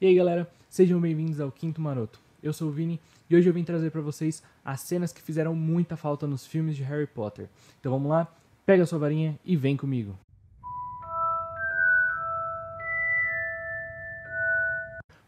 E aí galera, sejam bem-vindos ao Quinto Maroto. Eu sou o Vini e hoje eu vim trazer pra vocês as cenas que fizeram muita falta nos filmes de Harry Potter. Então vamos lá, pega a sua varinha e vem comigo.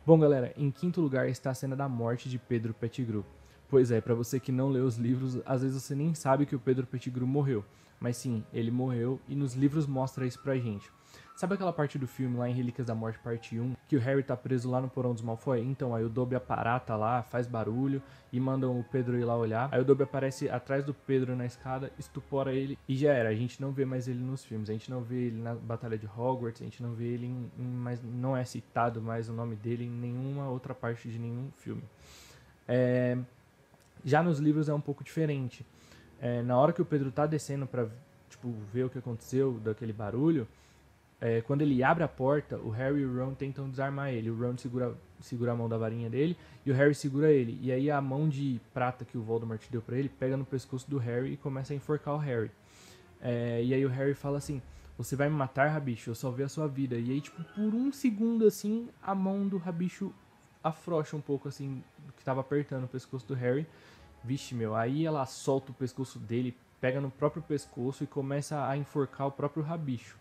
Bom galera, em quinto lugar está a cena da morte de Pedro Pettigrew. Pois é, pra você que não leu os livros, às vezes você nem sabe que o Pedro Pettigrew morreu. Mas sim, ele morreu e nos livros mostra isso pra gente. Sabe aquela parte do filme lá em Relíquias da Morte parte 1, que o Harry tá preso lá no porão dos Malfoy? Então, aí o Dobby aparata lá, faz barulho e mandam o Pedro ir lá olhar. Aí o Dobby aparece atrás do Pedro na escada, estupora ele e já era. A gente não vê mais ele nos filmes, a gente não vê ele na Batalha de Hogwarts, a gente não vê ele mas não é citado mais o nome dele em nenhuma outra parte de nenhum filme. Já nos livros é um pouco diferente. Na hora que o Pedro tá descendo pra ver o que aconteceu, daquele barulho, quando ele abre a porta, o Harry e o Ron tentam desarmar ele. O Ron segura a mão da varinha dele e o Harry segura ele. E aí a mão de prata que o Voldemort deu pra ele pega no pescoço do Harry e começa a enforcar o Harry. E aí o Harry fala assim: "Você vai me matar, Rabicho? Eu só vi a sua vida." E aí, por um segundo, assim, a mão do Rabicho afrouxa um pouco, assim, do que tava apertando o pescoço do Harry. Vixe, meu, aí ela solta o pescoço dele, pega no próprio pescoço e começa a enforcar o próprio Rabicho.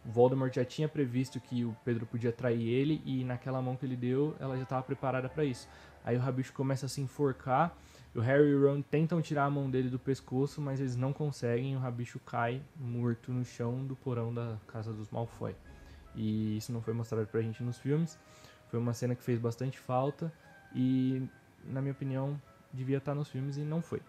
O Voldemort já tinha previsto que o Pedro podia trair ele e naquela mão que ele deu, ela já estava preparada para isso. Aí o Rabicho começa a se enforcar, o Harry e o Ron tentam tirar a mão dele do pescoço, mas eles não conseguem e o Rabicho cai morto no chão do porão da casa dos Malfoy. E isso não foi mostrado pra gente nos filmes, foi uma cena que fez bastante falta e, na minha opinião, devia estar nos filmes e não foi.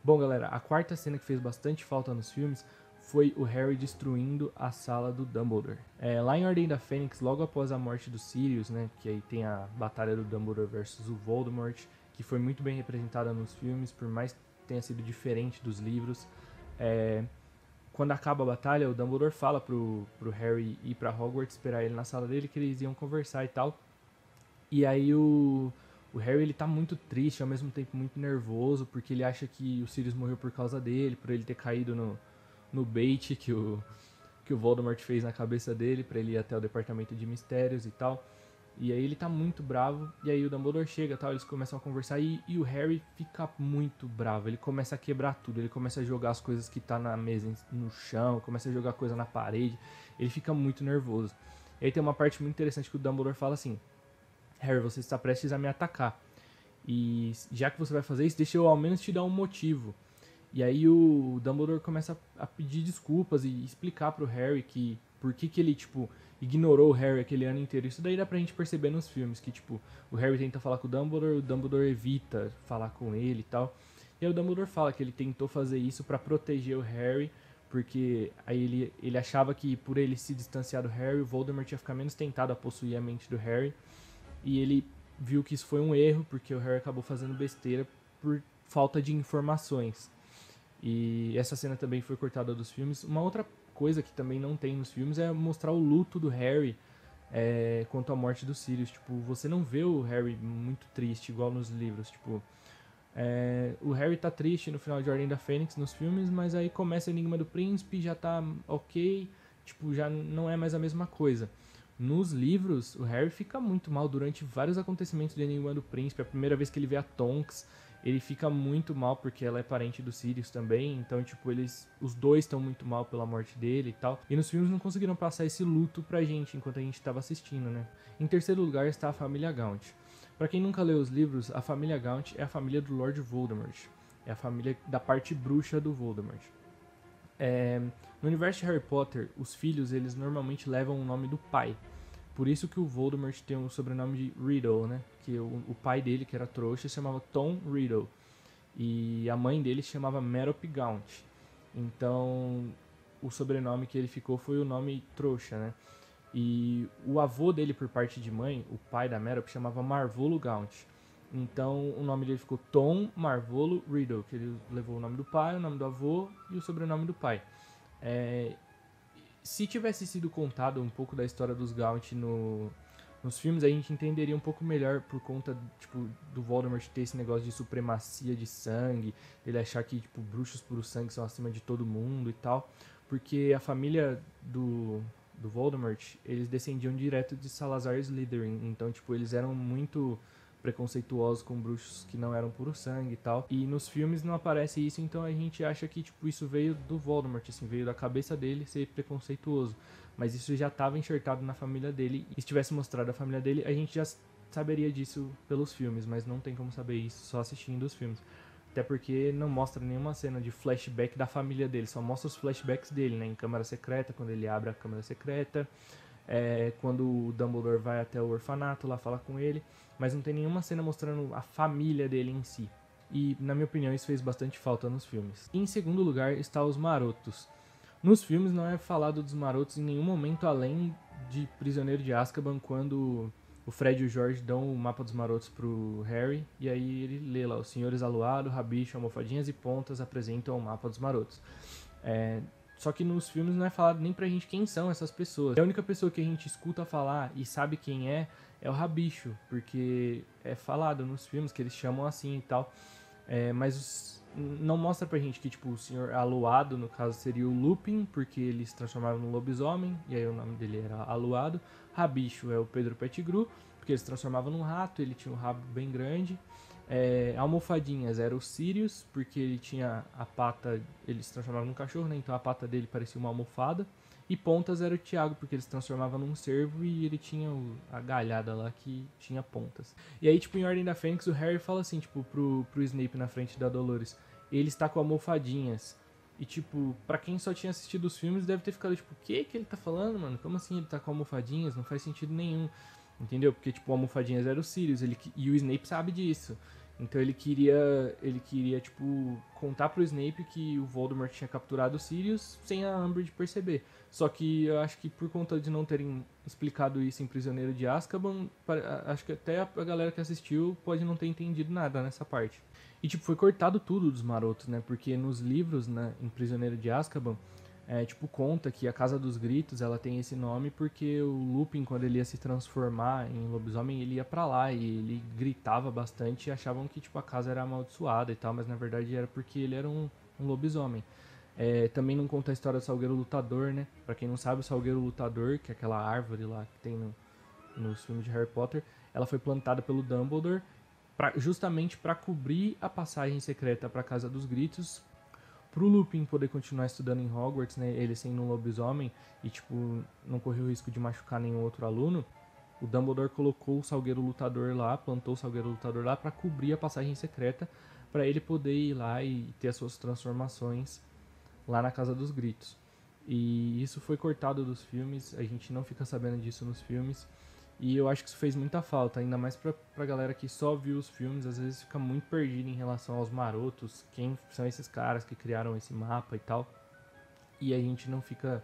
Bom, galera, a quarta cena que fez bastante falta nos filmes foi o Harry destruindo a sala do Dumbledore. Lá em Ordem da Fênix, logo após a morte do Sirius, né, que aí tem a batalha do Dumbledore versus o Voldemort, que foi muito bem representada nos filmes, por mais que tenha sido diferente dos livros. Quando acaba a batalha, o Dumbledore fala pro Harry ir pra Hogwarts, esperar ele na sala dele, que eles iam conversar e tal. E aí o Harry, ele tá muito triste, ao mesmo tempo muito nervoso, porque ele acha que o Sirius morreu por causa dele, por ele ter caído no bait que o Voldemort fez na cabeça dele, pra ele ir até o departamento de mistérios e tal. E aí ele tá muito bravo, e aí o Dumbledore chega e tal, eles começam a conversar, e o Harry fica muito bravo, ele começa a quebrar tudo, ele começa a jogar as coisas que tá na mesa no chão, começa a jogar coisa na parede, ele fica muito nervoso. E aí tem uma parte muito interessante que o Dumbledore fala assim: "Harry, você está prestes a me atacar. E já que você vai fazer isso, deixa eu ao menos te dar um motivo." E aí o Dumbledore começa a pedir desculpas e explicar pro Harry que por que ele, ignorou o Harry aquele ano inteiro. Isso daí dá pra gente perceber nos filmes, que, o Harry tenta falar com o Dumbledore evita falar com ele e tal. E aí o Dumbledore fala que ele tentou fazer isso pra proteger o Harry, porque aí ele achava que por ele se distanciar do Harry, o Voldemort ia ficar menos tentado a possuir a mente do Harry. E ele viu que isso foi um erro, porque o Harry acabou fazendo besteira por falta de informações. E essa cena também foi cortada dos filmes. Uma outra coisa que também não tem nos filmes é mostrar o luto do Harry quanto à morte do Sirius. Você não vê o Harry muito triste, igual nos livros. O Harry tá triste no final de Ordem da Fênix nos filmes, mas aí começa o Enigma do Príncipe, já tá ok, já não é mais a mesma coisa. Nos livros, o Harry fica muito mal durante vários acontecimentos do Enigma do Príncipe. A primeira vez que ele vê a Tonks, ele fica muito mal porque ela é parente do Sirius também. Então, os dois estão muito mal pela morte dele e tal. E nos filmes não conseguiram passar esse luto pra gente enquanto a gente tava assistindo, né? Em terceiro lugar está a família Gaunt. Pra quem nunca leu os livros, a família Gaunt é a família do Lord Voldemort. É a família da parte bruxa do Voldemort. No universo de Harry Potter, os filhos, eles normalmente levam o nome do pai. Por isso que o Voldemort tem o sobrenome de Riddle, né? Que o pai dele, que era trouxa, se chamava Tom Riddle. E a mãe dele se chamava Merope Gaunt. Então, o sobrenome que ele ficou foi o nome trouxa, né? E o avô dele, por parte de mãe, o pai da Merope, chamava Marvolo Gaunt. Então, o nome dele ficou Tom Marvolo Riddle, que ele levou o nome do pai, o nome do avô e o sobrenome do pai. Se tivesse sido contado um pouco da história dos Gaunt nos filmes, a gente entenderia um pouco melhor por conta, do Voldemort ter esse negócio de supremacia de sangue, ele achar que, bruxos puro sangue são acima de todo mundo e tal, porque a família do Voldemort, eles descendiam direto de Salazar Slytherin. Então, tipo, eles eram muito preconceituosos com bruxos que não eram puro sangue e tal. E nos filmes não aparece isso, então a gente acha que, tipo, isso veio do Voldemort, assim, veio da cabeça dele ser preconceituoso. Mas isso já estava enxertado na família dele. E se tivesse mostrado a família dele, a gente já saberia disso pelos filmes, mas não tem como saber isso só assistindo os filmes. Até porque não mostra nenhuma cena de flashback da família dele, só mostra os flashbacks dele, né? Em Câmara Secreta, quando ele abre a Câmara Secreta, quando o Dumbledore vai até o orfanato lá falar com ele, mas não tem nenhuma cena mostrando a família dele em si. E, na minha opinião, isso fez bastante falta nos filmes. Em segundo lugar está os Marotos. Nos filmes não é falado dos Marotos em nenhum momento além de Prisioneiro de Azkaban, quando o Fred e o George dão o mapa dos Marotos pro Harry, e aí ele lê lá: os senhores Aluado, Rabicho, Almofadinhas e Pontas apresentam o mapa dos Marotos. Só que nos filmes não é falado nem pra gente quem são essas pessoas. A única pessoa que a gente escuta falar e sabe quem é o Rabicho, porque é falado nos filmes que eles chamam assim e tal. Mas não mostra pra gente que, tipo, o senhor Aluado, no caso, seria o Lupin, porque ele se transformava num lobisomem, e aí o nome dele era Aluado. Rabicho é o Pedro Pettigrew, porque ele se transformava num rato, ele tinha um rabo bem grande. Almofadinhas era o Sirius, porque ele tinha a pata, ele se transformava num cachorro, né? Então a pata dele parecia uma almofada. E Pontas era o Tiago, porque ele se transformava num cervo e ele tinha a galhada lá que tinha pontas. E aí, tipo, em Ordem da Fênix, o Harry fala assim, tipo, pro Snape na frente da Dolores: ele está com almofadinhas. E, tipo, pra quem só tinha assistido os filmes, deve ter ficado, tipo, o que ele tá falando, mano? Como assim ele tá com almofadinhas? Não faz sentido nenhum. Entendeu? Porque, tipo, o almofadinhas era o Sirius, e o Snape sabe disso. Então ele queria, tipo, contar pro Snape que o Voldemort tinha capturado o Sirius sem a Umbridge perceber. Só que eu acho que por conta de não terem explicado isso em Prisioneiro de Azkaban, acho que até a galera que assistiu pode não ter entendido nada nessa parte. E, tipo, foi cortado tudo dos Marotos, né? Porque nos livros, né, em Prisioneiro de Azkaban, tipo, conta que a Casa dos Gritos, ela tem esse nome porque o Lupin, quando ele ia se transformar em lobisomem, ele ia pra lá e ele gritava bastante e achavam que, tipo, a casa era amaldiçoada e tal, mas na verdade era porque ele era um lobisomem. Também não conta a história do Salgueiro Lutador, né? Pra quem não sabe, o Salgueiro Lutador, que é aquela árvore lá que tem nos filmes de Harry Potter, ela foi plantada pelo Dumbledore justamente para cobrir a passagem secreta pra Casa dos Gritos, pro Lupin poder continuar estudando em Hogwarts, né, ele sendo um lobisomem e, tipo, não correr o risco de machucar nenhum outro aluno. O Dumbledore colocou o Salgueiro Lutador lá, plantou o Salgueiro Lutador lá para cobrir a passagem secreta, para ele poder ir lá e ter as suas transformações lá na Casa dos Gritos. E isso foi cortado dos filmes, a gente não fica sabendo disso nos filmes. E eu acho que isso fez muita falta, ainda mais pra galera que só viu os filmes, às vezes fica muito perdido em relação aos Marotos, quem são esses caras que criaram esse mapa e tal. E a gente não fica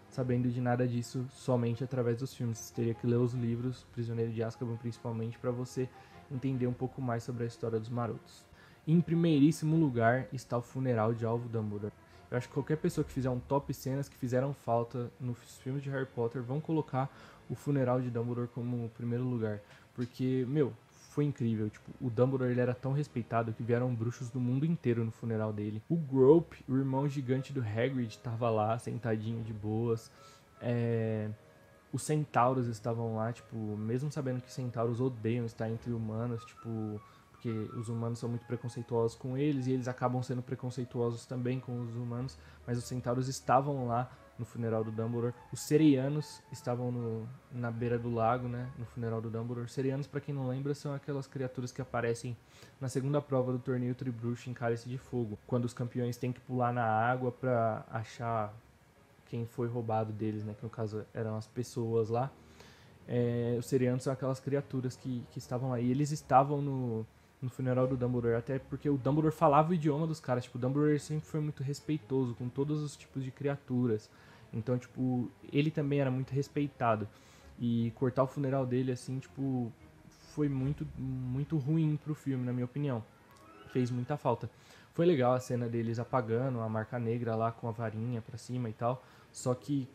sabendo de nada disso somente através dos filmes. Você teria que ler os livros, Prisioneiro de Azkaban principalmente, para você entender um pouco mais sobre a história dos Marotos. Em primeiríssimo lugar está o funeral de Alvo Dumbledore. Eu acho que qualquer pessoa que fizer um top cenas que fizeram falta nos filmes de Harry Potter vão colocar o funeral de Dumbledore como primeiro lugar. Porque, meu, foi incrível. Tipo, o Dumbledore ele era tão respeitado que vieram bruxos do mundo inteiro no funeral dele. O Grope, o irmão gigante do Hagrid, estava lá, sentadinho de boas. Os centauros estavam lá, tipo, mesmo sabendo que centauros odeiam estar entre humanos, tipo, porque os humanos são muito preconceituosos com eles e eles acabam sendo preconceituosos também com os humanos, mas os centauros estavam lá no funeral do Dumbledore. Os Serianos estavam na beira do lago, né, no funeral do Dumbledore. Serianos, pra quem não lembra, são aquelas criaturas que aparecem na segunda prova do torneio Tribruxo em Cálice de Fogo, quando os campeões têm que pular na água pra achar quem foi roubado deles, né, que no caso eram as pessoas lá. Os Serianos são aquelas criaturas que estavam lá, e eles estavam no funeral do Dumbledore, até porque o Dumbledore falava o idioma dos caras, tipo, o Dumbledore sempre foi muito respeitoso com todos os tipos de criaturas, então, tipo, ele também era muito respeitado, e cortar o funeral dele, assim, tipo, foi muito, muito ruim pro filme, na minha opinião, fez muita falta. Foi legal a cena deles apagando a marca negra lá com a varinha pra cima e tal, só que,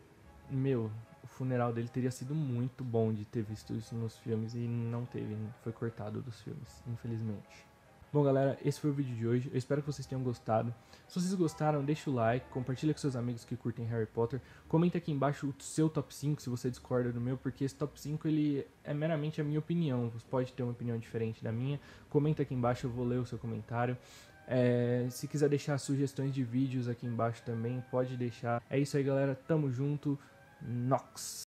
meu, o funeral dele teria sido muito bom de ter visto isso nos filmes e não teve, foi cortado dos filmes, infelizmente. Bom, galera, esse foi o vídeo de hoje. Eu espero que vocês tenham gostado. Se vocês gostaram, deixa o like, compartilha com seus amigos que curtem Harry Potter. Comenta aqui embaixo o seu top 5, se você discorda do meu, porque esse top 5 ele é meramente a minha opinião. Você pode ter uma opinião diferente da minha. Comenta aqui embaixo, eu vou ler o seu comentário. Se quiser deixar sugestões de vídeos aqui embaixo também, pode deixar. É isso aí, galera. Tamo junto. Nox!